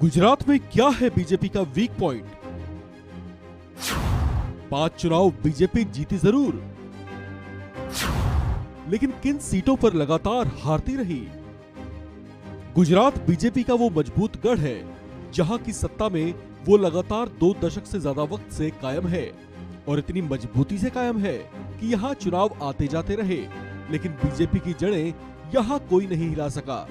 गुजरात में क्या है बीजेपी का वीक पॉइंट? 5 चुनाव बीजेपी जीती जरूर, लेकिन किन सीटों पर लगातार हारती रही? गुजरात बीजेपी का वो मजबूत गढ़ है जहां की सत्ता में वो लगातार 2 दशक से ज्यादा वक्त से कायम है और इतनी मजबूती से कायम है कि यहाँ चुनाव आते जाते रहे, लेकिन बीजेपी की जड़ें यहाँ कोई नहीं हिला सका।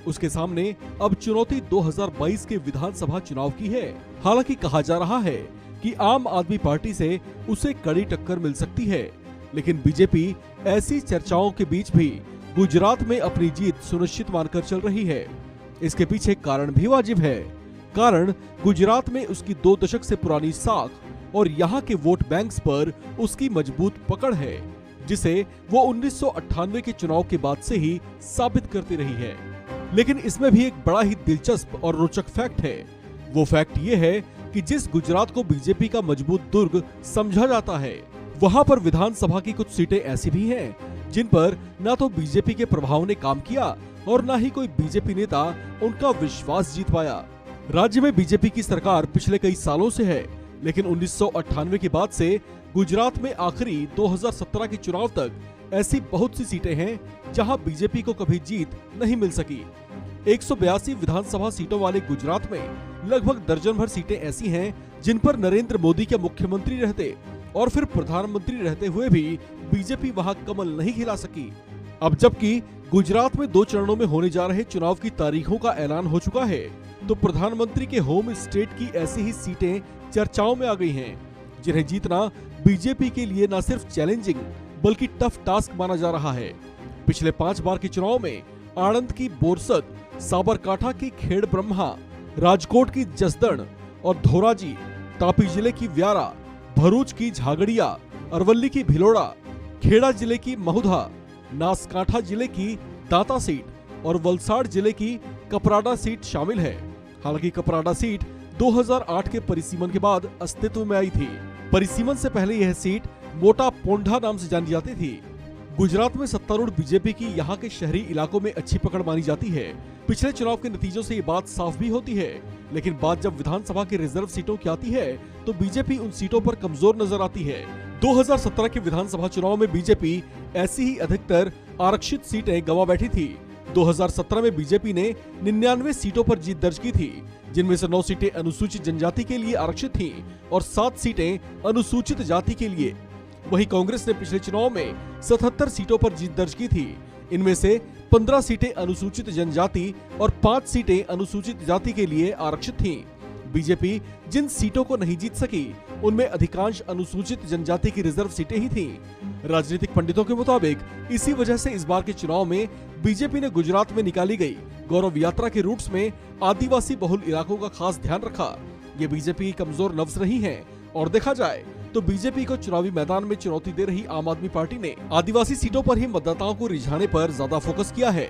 उसके सामने अब चुनौती 2022 के विधानसभा चुनाव की है। हालांकि कहा जा रहा है कि आम आदमी पार्टी से उसे कड़ी टक्कर मिल सकती है, लेकिन बीजेपी ऐसी चर्चाओं के बीच भी गुजरात में अपनी जीत सुनिश्चित मानकर चल रही है। इसके पीछे कारण भी वाजिब है। कारण गुजरात में उसकी 2 दशक से पुरानी साख और यहाँ के वोट बैंक्स पर उसकी मजबूत पकड़ है, जिसे वो 1998 के चुनाव के बाद से ही साबित करती रही है। लेकिन इसमें भी एक बड़ा ही दिलचस्प और रोचक फैक्ट है। वो फैक्ट ये है कि जिस गुजरात को बीजेपी का मजबूत दुर्ग समझा जाता है, वहाँ पर विधानसभा की कुछ सीटें ऐसी भी हैं जिन पर न तो बीजेपी के प्रभाव ने काम किया और न ही कोई बीजेपी नेता उनका विश्वास जीत पाया। राज्य में बीजेपी की सरकार पिछले कई सालों से है, लेकिन 1998 के बाद से गुजरात में आखिरी 2017 के चुनाव तक ऐसी बहुत सी सीटें हैं जहां बीजेपी को कभी जीत नहीं मिल सकी। 182 विधानसभा सीटों वाले गुजरात में लगभग दर्जन भर सीटें ऐसी हैं जिन पर नरेंद्र मोदी के मुख्यमंत्री रहते और फिर प्रधानमंत्री रहते हुए भी बीजेपी वहां कमल नहीं खिला सकी। अब जबकि गुजरात में 2 चरणों में होने जा रहे चुनाव की तारीखों का ऐलान हो चुका है, तो प्रधानमंत्री के होम स्टेट की ऐसी ही सीटें चर्चाओं में आ गई हैं, जिन्हें जीतना बीजेपी के लिए न सिर्फ चैलेंजिंग बल्कि टफ टास्क माना जा रहा है। पिछले 5 बार के चुनाव में आणंद की बोरसद, साबरकांठा की खेड़ ब्रह्मा, राजकोट की जसदण और धोराजी, तापी जिले की व्यारा, भरूच की झागड़िया, अरवली की भिलोड़ा, खेड़ा जिले की महुधा, नासकांठा जिले की दाता सीट और वलसाड़ जिले की कपराडा सीट शामिल है। हालांकि कपराडा सीट 2008 के परिसीमन के बाद अस्तित्व में आई थी। परिसीमन से पहले यह सीट मोटा पोंढा नाम से जानी जाती थी। गुजरात में सत्तारूढ़ बीजेपी की यहाँ के शहरी इलाकों में अच्छी पकड़ मानी जाती है। पिछले चुनाव के नतीजों से ये बात साफ भी होती है, लेकिन बात जब विधानसभा के रिजर्व सीटों की आती है तो बीजेपी उन सीटों पर कमजोर नजर आती है। 2017 के विधानसभा चुनाव में बीजेपी ऐसी ही अधिकतर आरक्षित सीटें गंवा बैठी थी। 2017 में बीजेपी ने 99 सीटों पर जीत दर्ज की थी, जिनमें से 9 सीटें अनुसूचित जनजाति के लिए आरक्षित थीं और 7 सीटें अनुसूचित जाति के लिए। वहीं कांग्रेस ने पिछले चुनाव में 77 सीटों पर जीत दर्ज की थी। इनमें से 15 सीटें अनुसूचित जनजाति और 5 सीटें अनुसूचित जाति के लिए आरक्षित थीं। बीजेपी जिन सीटों को नहीं जीत सकी, उनमें अधिकांश अनुसूचित जनजाति की रिजर्व सीटें ही थीं। राजनीतिक पंडितों के मुताबिक इसी वजह से इस बार के चुनाव में बीजेपी ने गुजरात में निकाली गई गौरव यात्रा के रूट्स में आदिवासी बहुल इलाकों का खास ध्यान रखा। ये बीजेपी की कमजोर नब्ज रही है और देखा जाए तो बीजेपी को चुनावी मैदान में चुनौती दे रही आम आदमी पार्टी ने आदिवासी सीटों पर ही मतदाताओं को रिझाने पर ज्यादा फोकस किया है।